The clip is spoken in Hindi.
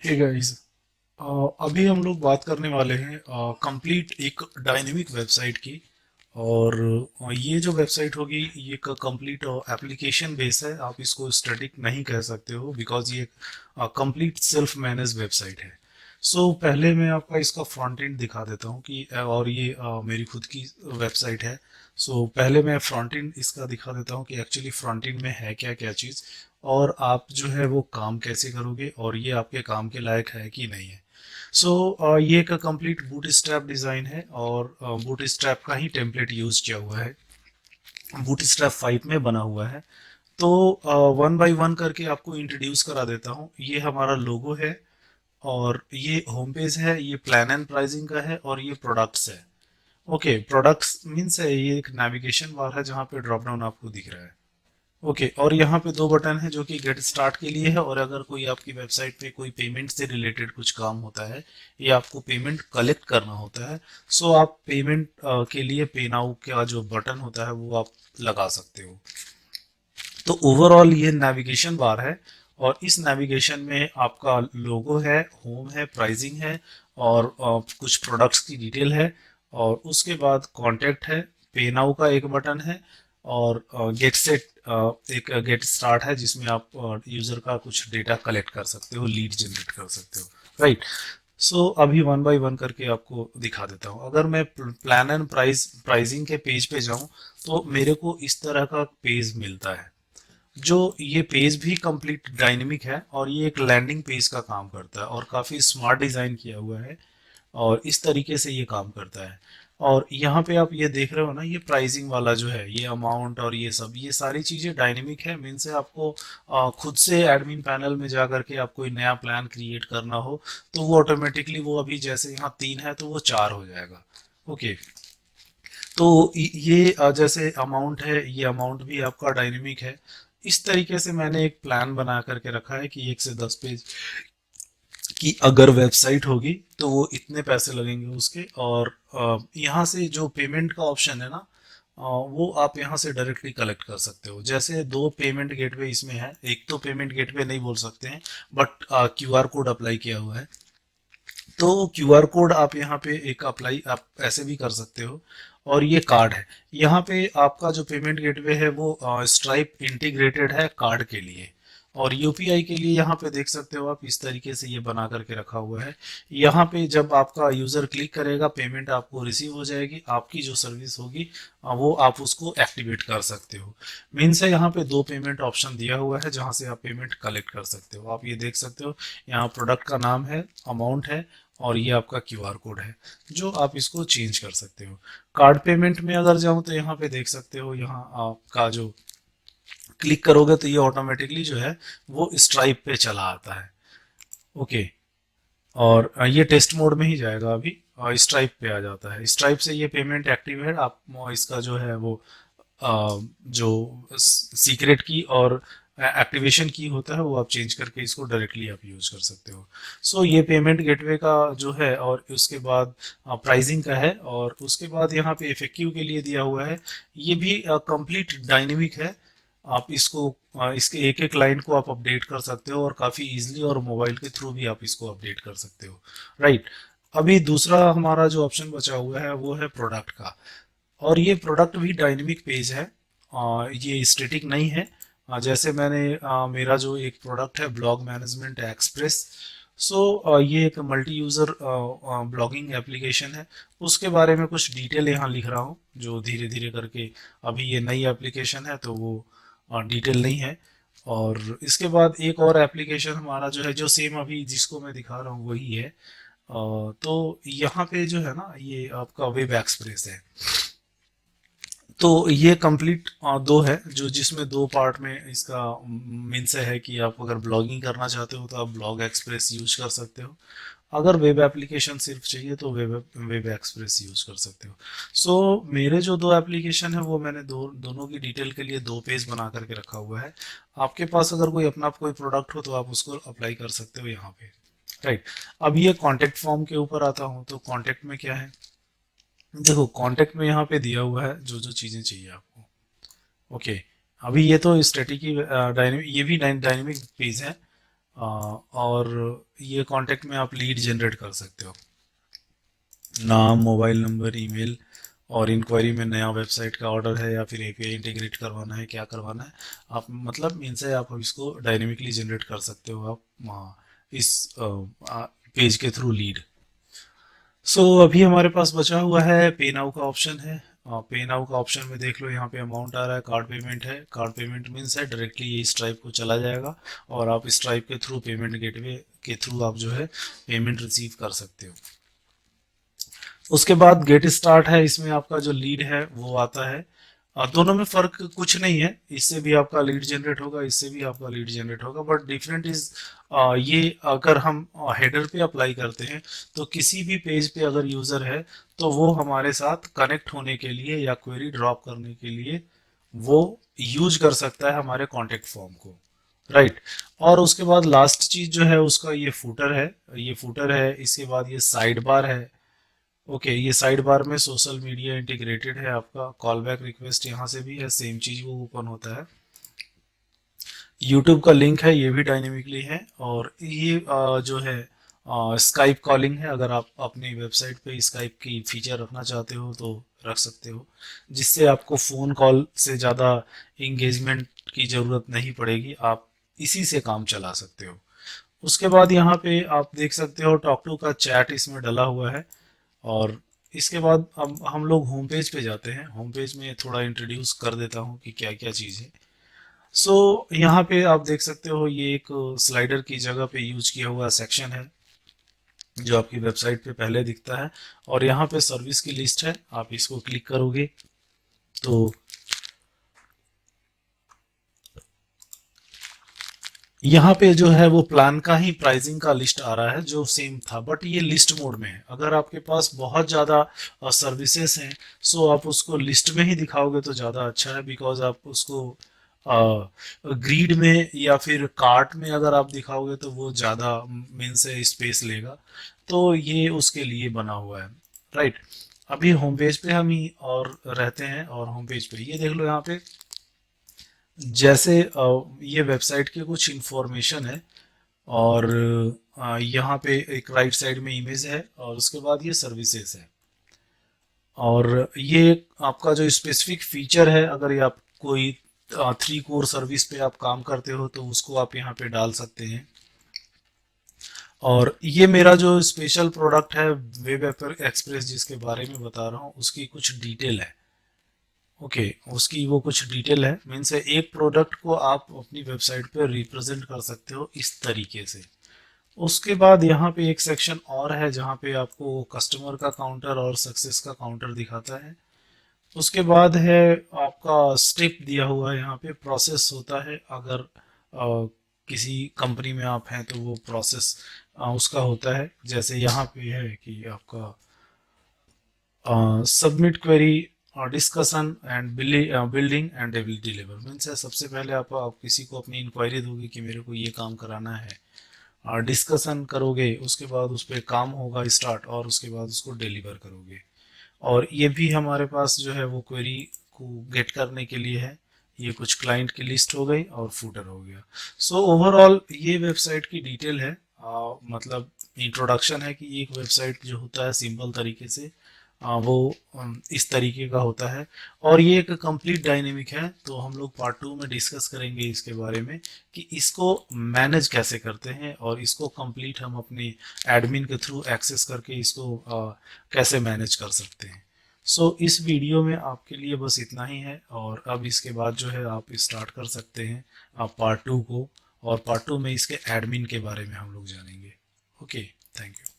हे गाइस, अभी हम लोग बात करने वाले हैं कंप्लीट एक डायनेमिक वेबसाइट की। और ये जो वेबसाइट होगी ये एक कंप्लीट एप्लीकेशन बेस है। आप इसको स्टैटिक नहीं कह सकते हो बिकॉज ये कंप्लीट सेल्फ मैनेज वेबसाइट है। सो पहले मैं आपका इसका फ्रंट एंड दिखा देता हूँ कि और ये मेरी खुद की वेबसाइट है। सो पहले मैं फ्रंट एंड इसका दिखा देता हूँ कि एक्चुअली फ्रंट एंड में है क्या क्या चीज़, और आप जो है वो काम कैसे करोगे और ये आपके काम के लायक है कि नहीं है। ये एक कंप्लीट बूटस्ट्रैप डिज़ाइन है और बूटस्ट्रैप का ही टेम्पलेट यूज़ किया हुआ है। बूटस्ट्रैप 5 में बना हुआ है। तो वन बाय वन करके आपको इंट्रोड्यूस करा देता हूँ। ये हमारा लोगो है और ये होम पेज है, ये प्लान एंड प्राइसिंग का है और ये प्रोडक्ट्स है। ओके, प्रोडक्ट्स मीन्स है ये एक नेविगेशन बार है जहाँ पे ड्रॉप डाउन आपको दिख रहा है। ओके, और यहाँ पे दो बटन है जो कि गेट स्टार्ट के लिए है, और अगर कोई आपकी वेबसाइट पे कोई पेमेंट से रिलेटेड कुछ काम होता है या आपको पेमेंट कलेक्ट करना होता है, सो आप पेमेंट के लिए पे नाउ का जो बटन होता है वो आप लगा सकते हो। तो ओवरऑल ये नेविगेशन बार है और इस नेविगेशन में आपका लोगो है, होम है, प्राइसिंग है और कुछ प्रोडक्ट्स की डिटेल है। और उसके बाद कॉन्टैक्ट है, पे नाउ का एक बटन है और गेट सेट एक गेट स्टार्ट है जिसमें आप यूजर का कुछ डेटा कलेक्ट कर सकते हो, लीड जनरेट कर सकते हो। राइट। अभी वन बाय वन करके आपको दिखा देता हूँ। अगर मैं प्लान एंड प्राइसिंग के पेज पे जाऊँ तो मेरे को इस तरह का पेज मिलता है। जो ये पेज भी कंप्लीट डायनेमिक है और ये एक लैंडिंग पेज का काम करता है और काफ़ी स्मार्ट डिज़ाइन किया हुआ है और इस तरीके से ये काम करता है। और यहाँ पे आप ये देख रहे हो ना, ये प्राइसिंग वाला जो है, ये अमाउंट और ये सब, ये सारी चीज़ें डायनेमिक है। मीन से आपको खुद से एडमिन पैनल में जा करके आप कोई नया प्लान क्रिएट करना हो तो वो ऑटोमेटिकली, वो अभी जैसे यहाँ 3 है तो वो 4 हो जाएगा। ओके। तो ये जैसे अमाउंट है, ये अमाउंट भी आपका डायनेमिक है। इस तरीके से मैंने एक प्लान बना करके रखा है कि 1 से 10 पेज की अगर वेबसाइट होगी तो वो इतने पैसे लगेंगे उसके। और यहाँ से जो पेमेंट का ऑप्शन है ना, वो आप यहाँ से डायरेक्टली कलेक्ट कर सकते हो। जैसे दो पेमेंट गेटवे इसमें है, एक तो पेमेंट गेटवे नहीं बोल सकते हैं बट क्यूआर कोड अप्लाई किया हुआ है। तो क्यूआर कोड आप यहाँ पे एक अप्लाई आप ऐसे भी कर सकते हो। और ये कार्ड है, यहाँ पे आपका जो पेमेंट गेटवे है वो स्ट्राइप इंटीग्रेटेड है कार्ड के लिए। और यूपीआई के लिए यहाँ पे देख सकते हो आप, इस तरीके से ये बना करके रखा हुआ है। यहाँ पे जब आपका यूजर क्लिक करेगा पेमेंट आपको रिसीव हो जाएगी, आपकी जो सर्विस होगी वो आप उसको एक्टिवेट कर सकते हो। मीन्स है यहाँ पे दो पेमेंट ऑप्शन दिया हुआ है जहाँ से आप पेमेंट कलेक्ट कर सकते हो। आप ये देख सकते हो, यहाँ प्रोडक्ट का नाम है, अमाउंट है और ये आपका क्यूआर कोड है जो आप इसको चेंज कर सकते हो। कार्ड पेमेंट में अगर जाऊं तो यहाँ पे देख सकते हो, यहाँ आपका जो क्लिक करोगे तो ये ऑटोमेटिकली जो है वो स्ट्राइप पे चला आता है। ओके। और ये टेस्ट मोड में ही जाएगा अभी, स्ट्राइप पे आ जाता है। स्ट्राइप से ये पेमेंट एक्टिव है। आप इसका जो है वो जो सीक्रेट की और एक्टिवेशन की होता है वो आप चेंज करके इसको डायरेक्टली आप यूज कर सकते हो। ये पेमेंट गेटवे का जो है, और उसके बाद प्राइसिंग का है, और उसके बाद यहाँ पे इफेक्टिव के लिए दिया हुआ है। ये भी कंप्लीट डायनेमिक है। आप इसको इसके एक एक लाइन को आप अपडेट कर सकते हो और काफ़ी इजीली, और मोबाइल के थ्रू भी आप इसको अपडेट कर सकते हो। राइट। अभी दूसरा हमारा जो ऑप्शन बचा हुआ है वो है प्रोडक्ट का। और ये प्रोडक्ट भी डायनेमिक पेज है, ये स्टेटिक नहीं है। जैसे मैंने मेरा जो एक प्रोडक्ट है ब्लॉग मैनेजमेंट एक्सप्रेस। ये एक मल्टी यूज़र ब्लॉगिंग एप्लीकेशन है। उसके बारे में कुछ डिटेल यहाँ लिख रहा हूँ जो धीरे धीरे करके, अभी ये नई एप्लीकेशन है तो वो डिटेल नहीं है। और इसके बाद एक और एप्लीकेशन हमारा जो है, जो सेम अभी जिसको मैं दिखा रहा हूँ वही है। तो यहाँ पे जो है ना, ये आपका वेब एक्सप्रेस है। तो ये कंप्लीट दो है, जो जिसमें दो पार्ट में इसका मीन्स है कि आप अगर ब्लॉगिंग करना चाहते हो तो आप ब्लॉग एक्सप्रेस यूज कर सकते हो। अगर वेब एप्लीकेशन सिर्फ चाहिए तो वेब वेब एक्सप्रेस यूज कर सकते हो। मेरे जो दो एप्लीकेशन है वो मैंने दोनों की डिटेल के लिए दो पेज बना करके रखा हुआ है। आपके पास अगर कोई अपना कोई प्रोडक्ट हो तो आप उसको अप्लाई कर सकते हो यहाँ पे। राइट। अब ये कॉन्टेक्ट फॉर्म के ऊपर आता हूँ, तो कॉन्टेक्ट में क्या है, देखो कांटेक्ट में यहाँ पे दिया हुआ है जो जो चीज़ें चाहिए आपको। ओके। अभी ये तो स्टैटिक की डायनेमिक, ये भी डायनेमिक पेज है। और ये कांटेक्ट में आप लीड जनरेट कर सकते हो, नाम, मोबाइल नंबर, ईमेल, और इंक्वायरी में नया वेबसाइट का ऑर्डर है या फिर एपीआई इंटीग्रेट करवाना है, क्या करवाना है आप, मतलब इनसे आप इसको डायनेमिकली जनरेट कर सकते हो आप इस पेज के थ्रू लीड। सो अभी हमारे पास बचा हुआ है पे नाउ का ऑप्शन है। पे नाउ का ऑप्शन में देख लो, यहाँ पे अमाउंट आ रहा है, कार्ड पेमेंट है। कार्ड पेमेंट मीन्स है डायरेक्टली ये स्ट्राइप को चला जाएगा और आप स्ट्राइप के थ्रू, पेमेंट गेटवे के थ्रू आप जो है पेमेंट रिसीव कर सकते हो। उसके बाद गेट स्टार्ट है, इसमें आपका जो लीड है वो आता है। दोनों में फर्क कुछ नहीं है, इससे भी आपका लीड जनरेट होगा, इससे भी आपका लीड जनरेट होगा, बट डिफरेंट इज ये अगर हम हेडर पे अप्लाई करते हैं तो किसी भी पेज पे अगर यूजर है तो वो हमारे साथ कनेक्ट होने के लिए या क्वेरी ड्रॉप करने के लिए वो यूज कर सकता है हमारे कॉन्टेक्ट फॉर्म को, राइट। और उसके बाद लास्ट चीज जो है उसका ये फूटर है, ये फूटर है। इसके बाद ये साइड बार है। ओके, ये साइड बार में सोशल मीडिया इंटीग्रेटेड है, आपका कॉल बैक रिक्वेस्ट यहाँ से भी है, सेम चीज वो ओपन होता है। यूट्यूब का लिंक है, ये भी डायनेमिकली है। और ये जो है स्काइप कॉलिंग है, अगर आप अपनी वेबसाइट पे स्काइप की फीचर रखना चाहते हो तो रख सकते हो, जिससे आपको फ़ोन कॉल से ज़्यादा इंगेजमेंट की ज़रूरत नहीं पड़ेगी, आप इसी से काम चला सकते हो। उसके बाद यहाँ पे आप देख सकते हो टॉक टू का चैट इसमें डला हुआ है। और इसके बाद अब हम लोग होम पेज पे जाते हैं। होम पेज में थोड़ा इंट्रोड्यूस कर देता हूँ कि क्या क्या चीज़ है। सो यहाँ पे आप देख सकते हो ये एक स्लाइडर की जगह पे यूज किया हुआ सेक्शन है जो आपकी वेबसाइट पे पहले दिखता है। और यहाँ पे सर्विस की लिस्ट है, आप इसको क्लिक करोगे तो यहाँ पे जो है वो प्लान का ही प्राइसिंग का लिस्ट आ रहा है जो सेम था, बट ये लिस्ट मोड में है। अगर आपके पास बहुत ज़्यादा सर्विसेज हैं सो आप उसको लिस्ट में ही दिखाओगे तो ज़्यादा अच्छा है, बिकॉज आप उसको ग्रीड में या फिर कार्ट में अगर आप दिखाओगे तो वो ज़्यादा मीन से स्पेस लेगा, तो ये उसके लिए बना हुआ है, राइट। अभी होम पेज पे हम ही और रहते हैं, और होम पेज पे ये देख लो यहाँ पे जैसे ये वेबसाइट के कुछ इंफॉर्मेशन है। और यहाँ पे एक राइट साइड में इमेज है और उसके बाद ये सर्विसेज है। और ये आपका जो स्पेसिफिक फीचर है, अगर ये आप कोई 3 कोर सर्विस पे आप काम करते हो तो उसको आप यहाँ पे डाल सकते हैं। और ये मेरा जो स्पेशल प्रोडक्ट है वेब एक्सप्रेस जिसके बारे में बता रहा हूँ उसकी कुछ डिटेल है। ओके, उसकी वो कुछ डिटेल है, मीन्स एक प्रोडक्ट को आप अपनी वेबसाइट पे रिप्रेजेंट कर सकते हो इस तरीके से। उसके बाद यहाँ पे एक सेक्शन और है जहाँ पे आपको कस्टमर का काउंटर और सक्सेस का काउंटर दिखाता है। उसके बाद है आपका स्टेप दिया हुआ है, यहाँ पे प्रोसेस होता है। अगर किसी कंपनी में आप हैं तो वो प्रोसेस उसका होता है, जैसे यहाँ पे है कि आपका submit query, discussion and building and deliver. Means है सबसे पहले आप किसी को अपनी इंक्वायरी दोगे कि मेरे को ये काम कराना है, और डिस्कशन करोगे, उसके बाद उस पर काम होगा स्टार्ट, और उसके बाद उसको डिलीवर करोगे। और ये भी हमारे पास जो है वो क्वेरी को गेट करने के लिए है। ये कुछ क्लाइंट की लिस्ट हो गई और फूटर हो गया। सो ओवरऑल ये वेबसाइट की डिटेल है, मतलब इंट्रोडक्शन है कि एक वेबसाइट जो होता है सिंपल तरीके से वो इस तरीके का होता है। और ये एक कंप्लीट डायनेमिक है, तो हम लोग पार्ट 2 में डिस्कस करेंगे इसके बारे में कि इसको मैनेज कैसे करते हैं और इसको कंप्लीट हम अपने एडमिन के थ्रू एक्सेस करके इसको कैसे मैनेज कर सकते हैं। सो इस वीडियो में आपके लिए बस इतना ही है, और अब इसके बाद जो है आप स्टार्ट कर सकते हैं आप पार्ट 2 को। और पार्ट 2 में इसके एडमिन के बारे में हम लोग जानेंगे। Okay, thank you.